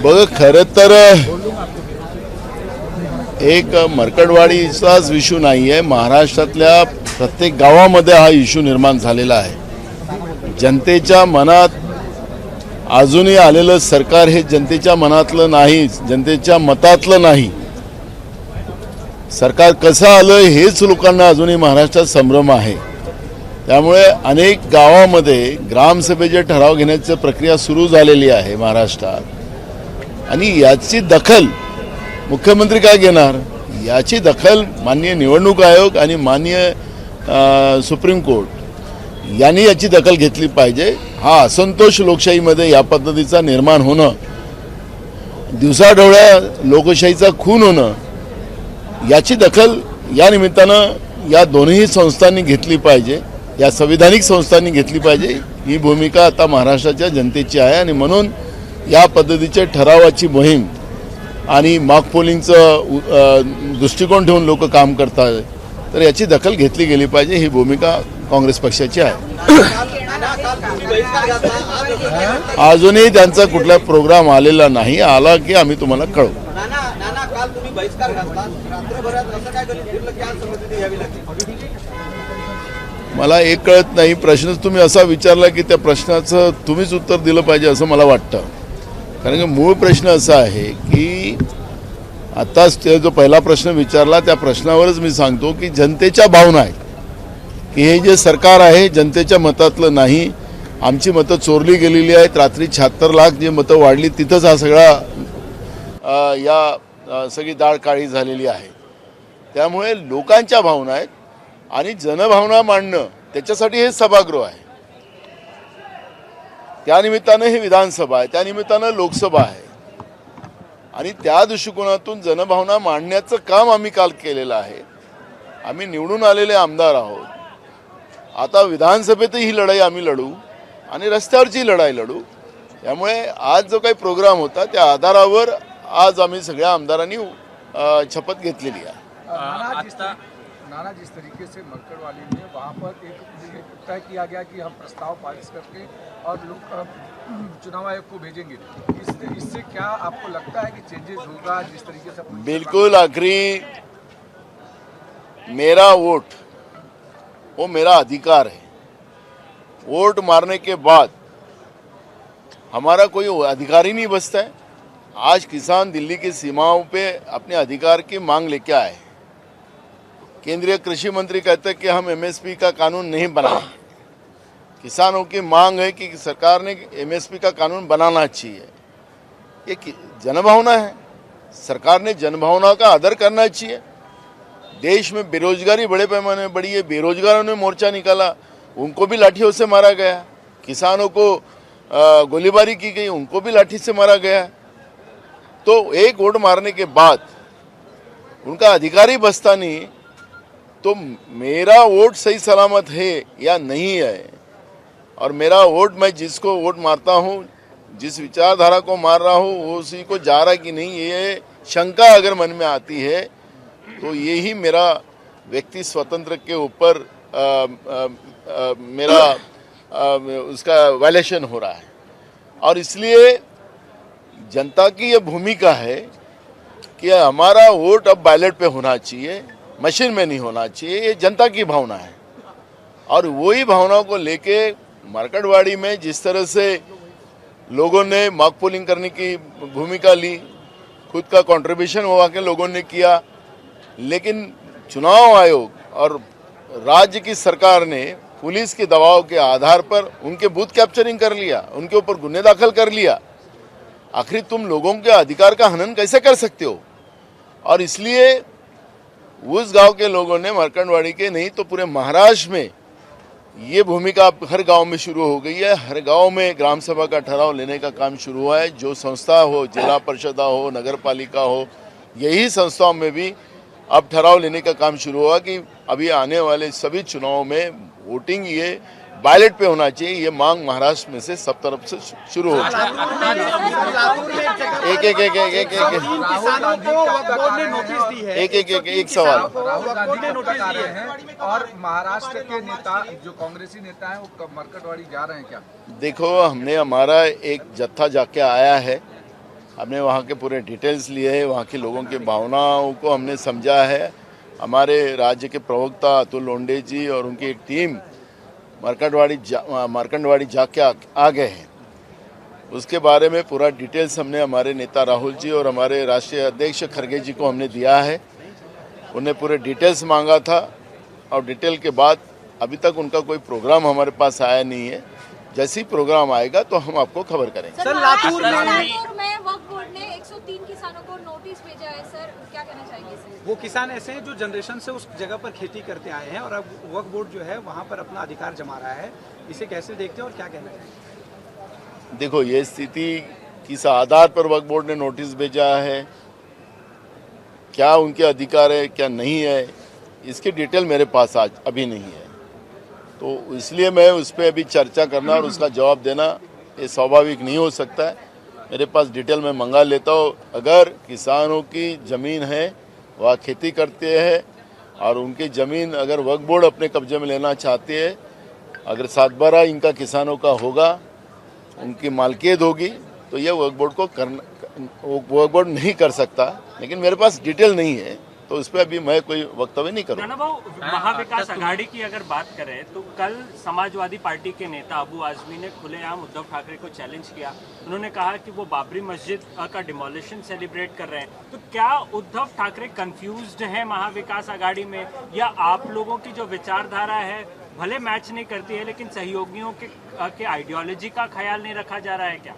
बघ, खरं तर एक मरकडवाडीचाच इश्यू नाही आहे. महाराष्ट्रातल्या प्रत्येक गावामध्ये हा इश्यू निर्माण झालेला आहे. जनतेच्या मनात अजूनही आलेलं सरकार हे जनतेच्या मनातलं नाही, जनतेच्या मतातलं नाही. सरकार कसं आलं हेच लोकांना अजूनही महाराष्ट्रात संभ्रम आहे. त्यामुळे अनेक गावामध्ये ग्रामसभेचे ठराव घेण्याची प्रक्रिया सुरू झालेली आहे महाराष्ट्रात. आणि याची दखल मुख्यमंत्री काय घेणार? याची दखल माननीय निवडणूक आयोग आणि माननीय सुप्रीम कोर्ट यांनी याची दखल घेतली पाहिजे. हा असंतोष लोकशाहीमध्ये या पद्धतीचा निर्माण होणं, दिवसाढवळ्या लोकशाहीचा खून होणं, याची दखल या निमित्तानं या दोन्ही संस्थांनी घेतली पाहिजे, या संविधानिक संस्थांनी घेतली पाहिजे. ही भूमिका आता महाराष्ट्राच्या जनतेची आहे आणि म्हणून या पद्धतीच्या ठरावाची मोहीम आणि मॉक पोलिंगचं दृष्टिकोन ठेवून लोक काम करतात. तर याची दखल घेतली गेली पाहिजे, ही भूमिका काँग्रेस पक्षाची आहे. अजूनही त्यांचा कुठला प्रोग्राम आलेला नाही. आला की आम्ही तुम्हाला कळवू. मला एक कळत नाही, प्रश्नच तुम्ही असा विचारला की त्या प्रश्नाचं तुम्हीच उत्तर दिलं पाहिजे असं मला वाटतं. कारण की मूळ प्रश्न असा आहे की आत्ताच ते जो पहिला प्रश्न विचारला त्या प्रश्नावरच मी सांगतो की जनतेच्या भावना आहेत की हे जे सरकार आहे जनतेच्या मतातलं नाही. आमची मतं चोरली गेलेली आहेत. रात्री 76 लाख जी मतं वाढली तिथंच हा सगळा सगळी दाळ काळी झालेली आहे. त्यामुळे लोकांच्या भावना आहेत आणि जनभावना मांडणं त्याच्यासाठी हे सभागृह आहे. त्यानिमित्तानं हे विधानसभा आहे, त्यानिमित्तानं लोकसभा आहे आणि त्या दृष्टिकोनातून जनभावना मांडण्याचं काम आम्ही काल केलेलं आहे. आम्ही निवडून आलेले आमदार आहोत. आता विधानसभेतही ही लढाई आम्ही लढू आणि रस्त्यावरची लढाई लढू. त्यामुळे आज जो काही प्रोग्राम होता त्या आधारावर आज आम्ही सगळ्या आमदारांनी शपथ घेतलेली आहे. नाना जिस तरीके से मरकड़वाली में वहाँ पर एक तय किया गया कि हम प्रस्ताव पारित करके और लोग चुनाव आयोग को भेजेंगे, इससे क्या आपको लगता है कि चेंजेस होगा जिस तरीके से? बिल्कुल. आखिरी मेरा वोट वो मेरा अधिकार है. वोट मारने के बाद हमारा कोई अधिकार ही नहीं बचता है. आज किसान दिल्ली की सीमाओं पे अपने अधिकार की मांग लेके आए. केंद्रीय कृषि मंत्री कहते हैं कि हम एमएसपी का कानून नहीं बनाए. किसानों की मांग है कि सरकार ने एमएसपी का कानून बनाना चाहिए. ये जनभावना है. सरकार ने जनभावना का आदर करना चाहिए. देश में बेरोजगारी बड़े पैमाने में बढ़ी है. बेरोजगारों ने मोर्चा निकाला, उनको भी लाठियों से मारा गया. किसानों को गोलीबारी की गई, उनको भी लाठी से मारा गया. तो एक वोट मारने के बाद उनका अधिकार ही बचता नहीं. तो मेरा वोट सही सलामत है या नहीं है, और मेरा वोट मैं जिसको वोट मारता हूँ, जिस विचारधारा को मार रहा हूँ, वो उसी को जा रहा है कि नहीं, ये शंका अगर मन में आती है तो यही मेरा व्यक्ति स्वतंत्र के ऊपर मेरा उसका वायलेशन हो रहा है. और इसलिए जनता की ये भूमिका है कि हमारा वोट अब बैलेट पे होना चाहिए, मशीन में नहीं होना चाहिए. ये जनता की भावना है. और वही भावनाओं को लेके मरकड़वाड़ी में जिस तरह से लोगों ने मॉक पोलिंग करने की भूमिका ली, खुद का कंट्रीब्यूशन हुआ के लोगों ने किया, लेकिन चुनाव आयोग और राज्य की सरकार ने पुलिस के दबाव के आधार पर उनके बूथ कैप्चरिंग कर लिया, उनके ऊपर गुन्हे दाखिल कर लिया. आखिर तुम लोगों के अधिकार का हनन कैसे कर सकते हो? और इसलिए उस गांव के लोगों ने, मरकड़वाड़ी के नहीं तो पूरे महाराष्ट्र में ये भूमिका हर गांव में शुरू हो गई है. हर गांव में ग्राम सभा का ठराव लेने का काम शुरू हुआ है. जो संस्था हो, जिला परिषद हो, नगर पालिका हो, यही संस्थाओं में भी अब ठराव लेने का काम शुरू हुआ कि अभी आने वाले सभी चुनावों में वोटिंग ये बैलेट पे होना चाहिए. ये मांग महाराष्ट्र में से सब तरफ से शुरू हो. एक सवाल. और महाराष्ट्र के नेता जो कांग्रेसी नेता हैं वो मरकड़वाड़ी जा रहे हैं क्या? देखो, हमारा एक जत्था जाके आया है हमने वहाँ के पूरे डिटेल्स लिए हैं, वहाँ के लोगों की भावनाओं को हमने समझा है। हमारे राज्य के प्रवक्ता अतुल लोंढे जी और उनकी एक टीम मार्कंडवाड़ी जाके आ गए हैं। उसके बारे में पूरा डिटेल्स हमने हमारे नेता राहुल जी और हमारे राष्ट्रीय अध्यक्ष खड़गे जी को हमने दिया है। उन्हें पूरे डिटेल्स मांगा था और डिटेल के बाद अभी तक उनका कोई प्रोग्राम हमारे पास आया नहीं है। जैसे ही प्रोग्राम आएगा तो हम आपको खबर करेंगे। सर, लातूर में वक्फ बोर्ड ने 103 किसानों को नोटिस भेजा है सर, क्या कहना चाहेंगे सर? वो किसान ऐसे हैं जो जनरेशन से उस जगह पर खेती करते आए हैं और अब वक्फ बोर्ड जो है वहाँ पर अपना अधिकार जमा रहा है, इसे कैसे देखते हैं और क्या कहना चाहेंगे? देखो, ये स्थिति किस आधार पर वक्फ बोर्ड ने नोटिस भेजा है, क्या उनके अधिकार है क्या नहीं है, इसकी डिटेल मेरे पास आज अभी नहीं है। तो इसलिए मैं उस पर अभी चर्चा करना और उसका जवाब देना ये स्वाभाविक नहीं हो सकता है। मेरे पास डिटेल में मंगा लेता हूँ। अगर किसानों की ज़मीन है, वह खेती करते हैं और उनकी ज़मीन अगर वक्फ बोर्ड अपने कब्जे में लेना चाहते हैं, अगर 7/12 इनका किसानों का होगा, उनकी मालकियत होगी, तो ये वक्फ बोर्ड को वक्फ बोर्ड नहीं कर सकता। लेकिन मेरे पास डिटेल नहीं है तो उस पर अभी मैं कोई वक्तव्य नहीं करूँगा। नाना भाऊ, महाविकास आघाड़ी की अगर बात करें तो कल समाजवादी पार्टी के नेता अबू आजमी ने खुलेआम उद्धव ठाकरे को चैलेंज किया। उन्होंने कहा कि वो बाबरी मस्जिद का डिमोलिशन सेलिब्रेट कर रहे हैं। तो क्या उद्धव ठाकरे कंफ्यूज्ड हैं महाविकास आघाड़ी में, या आप लोगों की जो विचारधारा है भले मैच नहीं करती है लेकिन सहयोगियों के आइडियोलॉजी का ख्याल नहीं रखा जा रहा है क्या?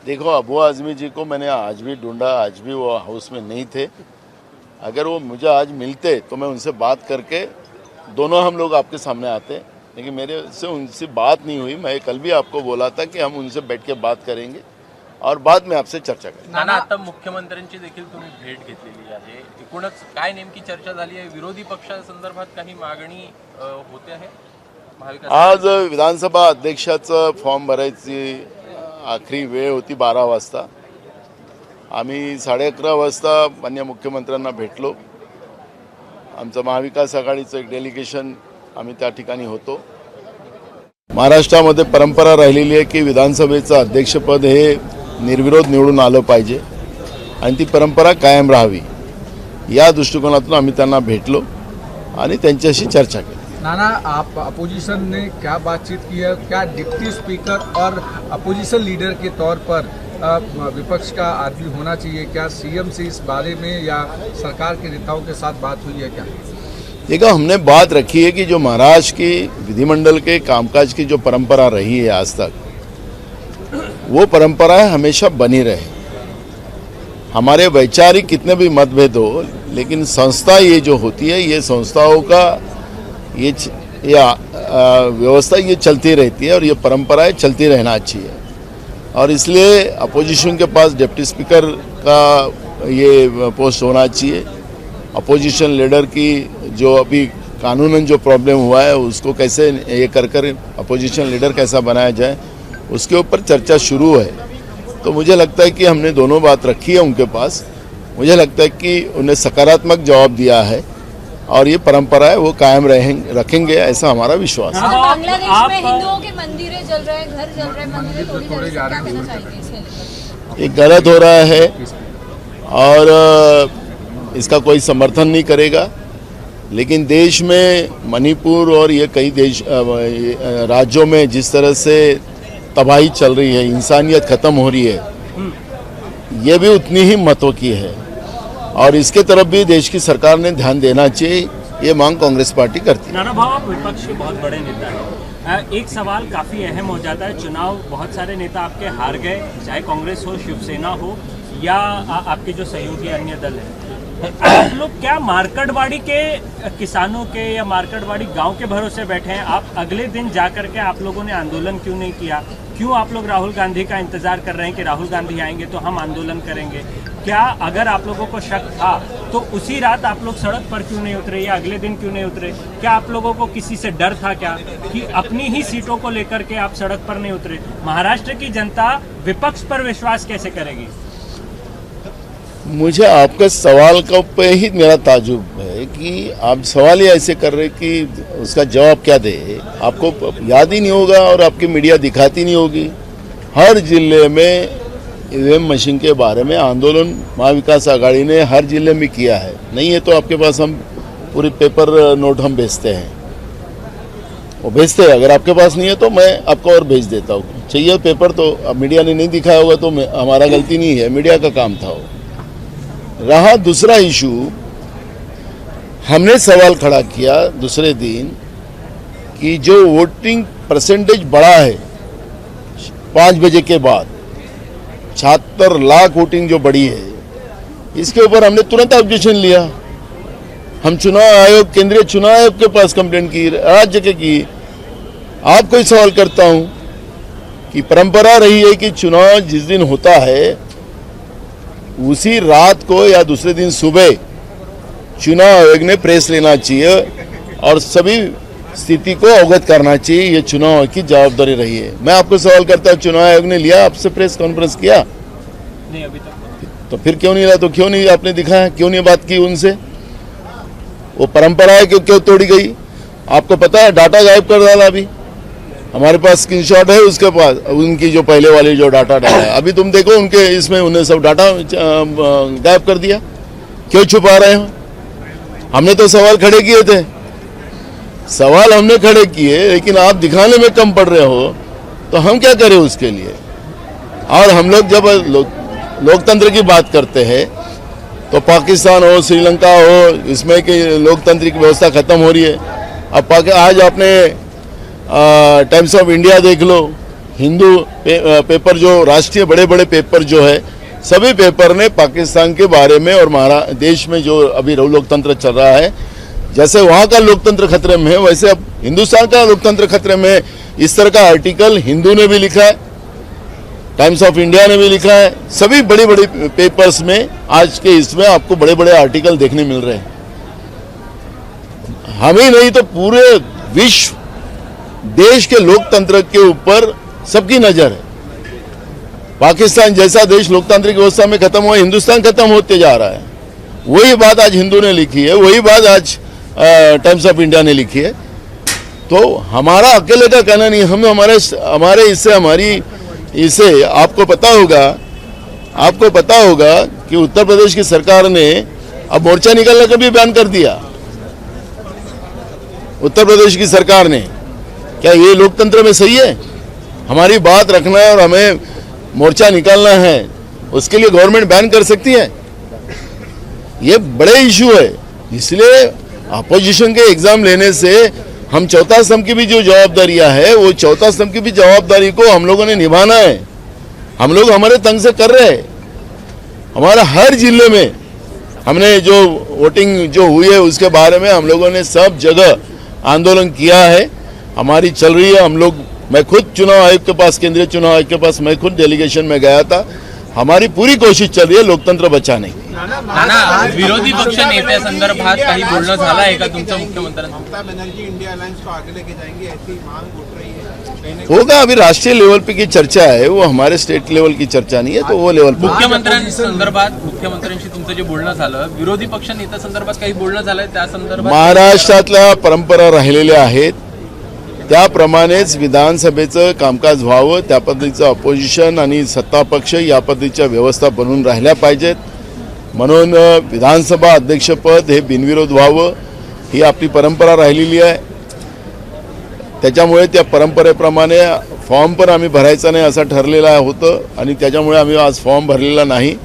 देखो, अबू आजमी जी को मैंने आज भी ढूंढा, आज भी वो हाउस में नहीं थे। अगर वो मुझे आज मिलते तो मैं उनसे बात करके दोनों हम लोग आपके सामने आते, लेकिन मेरे से उनसे बात नहीं हुई। मैं कल भी आपको बोला था की हम उनसे बैठ के बात करेंगे और बाद में आपसे चर्चा करेंगे। नाना, आता मुख्यमंत्र्यांची देखील तुम्ही भेट घेतलेली आहे, एकूणच काय नेमकी चर्चा झाली आहे? विरोधी पक्षांसंदर्भात काही मागणी होते आहे महाविकास? आज विधानसभा अध्यक्षाचं फॉर्म भरायची आखरी वेळ होती 12 वाजता। आम्ही 11:30 वाजता माननीय मुख्यमंत्र्यांना भेटलो। आमचं महाविकास आघाडीचं एक डेलिगेशन आम्ही त्या ठिकाणी होतो। महाराष्ट्रामध्ये परंपरा राहिलेली आहे की विधानसभेचं अध्यक्षपद हे निर्विरोध निवडून आलं पाहिजे आणि ती परंपरा कायम राहावी, या दृष्टिकोनातून आम्ही त्यांना भेटलो आणि त्यांच्याशी चर्चा केली। नाना, आप अपोजिशन ने क्या बातचीत की है? क्या डिप्टी स्पीकर और अपोजिशन लीडर के तौर पर विपक्ष का आदमी होना चाहिए? क्या सीएम से इस बारे में या सरकार के नेताओं के साथ बात हुई है क्या? देखो, हमने बात रखी है कि जो महाराष्ट्र की विधिमंडल के कामकाज की जो परंपरा रही है आज तक, वो परंपराएं हमेशा बनी रहे। हमारे वैचारिक कितने भी मतभेद हो, लेकिन संस्था ये जो होती है, ये संस्थाओं का ये व्यवस्था ये चलती रहती है और ये परंपराएं चलती रहना चाहिए। और इसलिए अपोजिशन के पास डिप्टी स्पीकर का ये पोस्ट होना चाहिए। अपोजिशन लीडर की जो अभी कानूनन जो प्रॉब्लम हुआ है उसको कैसे ये कर अपोजिशन लीडर कैसा बनाया जाए, उसके ऊपर चर्चा शुरू है। तो मुझे लगता है कि हमने दोनों बात रखी है उनके पास। मुझे लगता है कि उन्हें सकारात्मक जवाब दिया है और ये परंपरा है वो कायम रखेंगे, ऐसा हमारा विश्वास है। बांग्लादेश में हिंदुओं के मंदिरें जल रहे हैं, घर जल रहे हैं, मंदिरें तोड़ी जा रही हैं, क्या कहना चाहेंगे इसके? ये गलत हो रहा है और इसका कोई समर्थन नहीं करेगा। लेकिन देश में मणिपुर और ये कई देश राज्यों में जिस तरह से तबाही चल रही है, इंसानियत खत्म हो रही है, ये भी उतनी ही महत्व की है और इसके तरफ भी देश की सरकार ने ध्यान देना चाहिए। ये मांग कांग्रेस पार्टी करती है। नाना भाव, आप विपक्ष के बहुत बड़े नेता हैं। एक सवाल काफी अहम हो जाता है, चुनाव बहुत सारे नेता आपके हार गए, चाहे कांग्रेस हो, शिवसेना हो या आपके जो सहयोगी अन्य दल हैं। आप लोग क्या मार्कंडवाड़ी के किसानों के या मार्कंडवाड़ी गांव के भरोसे बैठे हैं? आप अगले दिन जाकर के आप लोगों ने आंदोलन क्यों नहीं किया? क्यों आप लोग राहुल गांधी का इंतजार कर रहे हैं कि राहुल गांधी आएंगे तो हम आंदोलन करेंगे? क्या अगर आप लोगों को शक था तो उसी रात आप लोग सड़क पर क्यों नहीं उतरे या अगले दिन क्यों नहीं उतरे? क्या आप लोगों को किसी से डर था क्या कि अपनी ही सीटों को लेकर के आप सड़क पर नहीं उतरे? महाराष्ट्र की जनता विपक्ष पर विश्वास कैसे करेगी? मुझे आपके सवाल का पे ही मेरा ताजुब है कि आप सवाल ही ऐसे कर रहे कि उसका जवाब क्या दे। आपको याद ही नहीं होगा और आपकी मीडिया दिखाती नहीं होगी। हर जिले में ईवीएम मशीन के बारे में आंदोलन महाविकास आघाड़ी ने हर जिले में किया है। नहीं है तो आपके पास हम पूरी पेपर नोट हम भेजते हैं, वो भेजते हैं। अगर आपके पास नहीं है तो मैं आपको और भेज देता हूँ। चाहिए पेपर तो अब मीडिया ने नहीं दिखाया होगा तो हमारा गलती नहीं है, मीडिया का काम था वो। रहा दूसरा इशू, हमने सवाल खड़ा किया दूसरे दिन कि जो वोटिंग परसेंटेज बढ़ा है 5 बजे के बाद 76 लाख वोटिंग जो बढ़ी है, इसके ऊपर हमने तुरंत ऑब्जेक्शन लिया। हम चुनाव आयोग, केंद्रीय चुनाव आयोग के पास कंप्लेंट की, राज्य के की। आपको ही सवाल करता हूं कि परंपरा रही है कि चुनाव जिस दिन होता है उसी रात को या दूसरे दिन सुबह चुनाव आयोग ने प्रेस लेना चाहिए और सभी स्थिति को अवगत करना चाहिए। ये चुनाव आयोग की जवाबदारी रही है। मैं आपको सवाल करता हूं, चुनाव आयोग ने लिया आपसे प्रेस कॉन्फ्रेंस किया? नहीं, अभी तक तो फिर क्यों नहीं लिया? तो क्यों नहीं आपने दिखाया, क्यों नहीं बात की उनसे? वो परंपरा है क्यों तोड़ी गई? आपको पता है डाटा गायब कर डाला। अभी हमारे पास स्क्रीनशॉट है उसके पास, उनकी जो पहले वाली जो डाटा डाला है। अभी तुम देखो उनके इसमें उन्हें सब डाटा गायब कर दिया। क्यों छुपा रहे हो? हमने तो सवाल खड़े किए थे, सवाल हमने खड़े किए, लेकिन आप दिखाने में कम पड़ रहे हो तो हम क्या करें उसके लिए? और हम लोग जब लोकतंत्र की बात करते हैं तो पाकिस्तान हो, श्रीलंका हो, इसमें कि लोकतांत्रिक व्यवस्था खत्म हो रही है। अब आज आपने टाइम्स ऑफ इंडिया देख लो, हिंदू पेपर जो राष्ट्रीय बड़े बड़े पेपर जो है, सभी पेपर ने पाकिस्तान के बारे में और देश में जो अभी लोकतंत्र चल रहा है, जैसे वहाँ का लोकतंत्र खतरे में है वैसे अब हिंदुस्तान का लोकतंत्र खतरे में है। इस तरह का आर्टिकल हिंदू ने भी लिखा है, टाइम्स ऑफ इंडिया ने भी लिखा है, सभी बड़ी बड़ी पेपर्स में आज के इसमें आपको बड़े बड़े आर्टिकल देखने मिल रहे हैं। हम ही नहीं तो पूरे विश्व देश के लोकतंत्र के ऊपर सबकी नजर है। पाकिस्तान जैसा देश लोकतांत्रिक व्यवस्था में खत्म हुआ, हिंदुस्तान खत्म होते जा रहा है। वही बात आज हिंदू ने लिखी है, वही बात आज टाइम्स ऑफ इंडिया ने लिखी है। तो हमारा अकेले का कहना नहीं, हम हमारे इससे आपको पता होगा कि उत्तर प्रदेश की सरकार ने अब मोर्चा निकालने का भी बैन कर दिया। उत्तर प्रदेश की सरकार ने, क्या ये लोकतंत्र में सही है? हमारी बात रखना है और हमें मोर्चा निकालना है, उसके लिए गवर्नमेंट बैन कर सकती है? ये बड़े इशू है। इसलिए अपोजिशन के एग्जाम लेने से हम चौथा स्तंभ की भी जो जवाबदारियां है, वो चौथा स्तंभ की भी जवाबदारी को हम लोगों ने निभाना है। हम लोग हमारे तंग से कर रहे हैं। हमारा हर जिले में हमने जो वोटिंग जो हुई है उसके बारे में हम लोगों ने सब जगह आंदोलन किया है। हमारी चल रही है। हम लोग, मैं खुद चुनाव आयोग के पास, केंद्रीय चुनाव आयोग के पास मैं खुद डेलीगेशन में गया था। हमारी पूरी कोशिश चल रही है लोकतंत्र बचाने की। नाना, विरोधी पक्ष नेत्यासंदर्भात काही बोलणं झालं आहे का तुमचं मुख्यमंत्र्यांचं? ममता बनर्जी इंडिया अलायंस को आगे लेके जाएंगे ऐसी मांग उठ रही है। होगा, अभी राष्ट्रीय लेवल पे की चर्चा है, वो हमारे स्टेट लेवल की चर्चा नहीं है, तो वो लेवल पे। मुख्यमंत्र्यांशी तुमचं जे बोलणं झालं, विरोधी पक्ष नेत्यासंदर्भात काही बोलणं झालंय त्या संदर्भात? महाराष्ट्रातल्या परंपरा राहिलेल्या आहेत त्याप्रमाणेच विधानसभेचं कामकाज व्हावं, त्या पद्धतीचं अपोजिशन आणि सत्ता पक्ष या पद्धतीच्या व्यवस्था बनवून राहिल्या पाहिजेत। म्हणून विधानसभा अध्यक्षपद हे बिनविरोध व्हावं ही आपली परंपरा राहिलेली आहे। त्याच्यामुळे त्या परंपरेप्रमाणे फॉर्म पण आम्ही भरायचा नाही असं ठरलेलं होतं आणि त्याच्यामुळे आम्ही आज फॉर्म भरलेला नाही।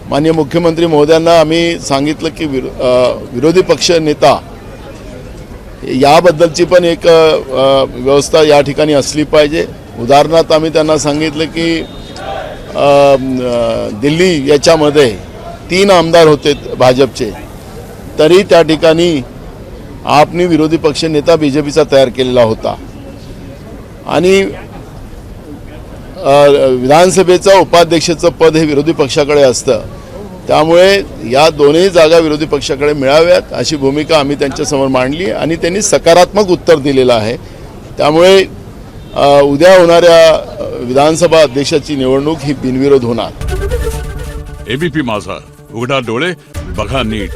माननीय मुख्यमंत्री महोदयांना आम्ही सांगितलं की विरोधी पक्ष नेता याबद्दलची पण एक व्यवस्था या ठिकाणी असली पाहिजे। उदाहरणार्थ आम्ही त्यांना सांगितलं की दिल्ली याच्यामध्ये 3 आमदार होते भाजपचे, तरी त्या ठिकाणी आपनी विरोधी पक्ष नेता बीजेपीचा तयार केलेला होता आणि विधानसभेचं उपाध्यक्षाचं पद हे विरोधी पक्षाकडे असतं। त्यामुळे या दोन्ही जागा विरोधी पक्षाकडे मिळाव्यात अशी भूमिका आम्ही त्यांच्यासमोर मांडली आणि त्यांनी सकारात्मक उत्तर दिलेलं आहे। त्यामुळे उद्या होणाऱ्या विधानसभा अध्यक्षाची निवडणूक ही बिनविरोध होणार। एबीपी माझा, उघडा डोळे बघा नीट।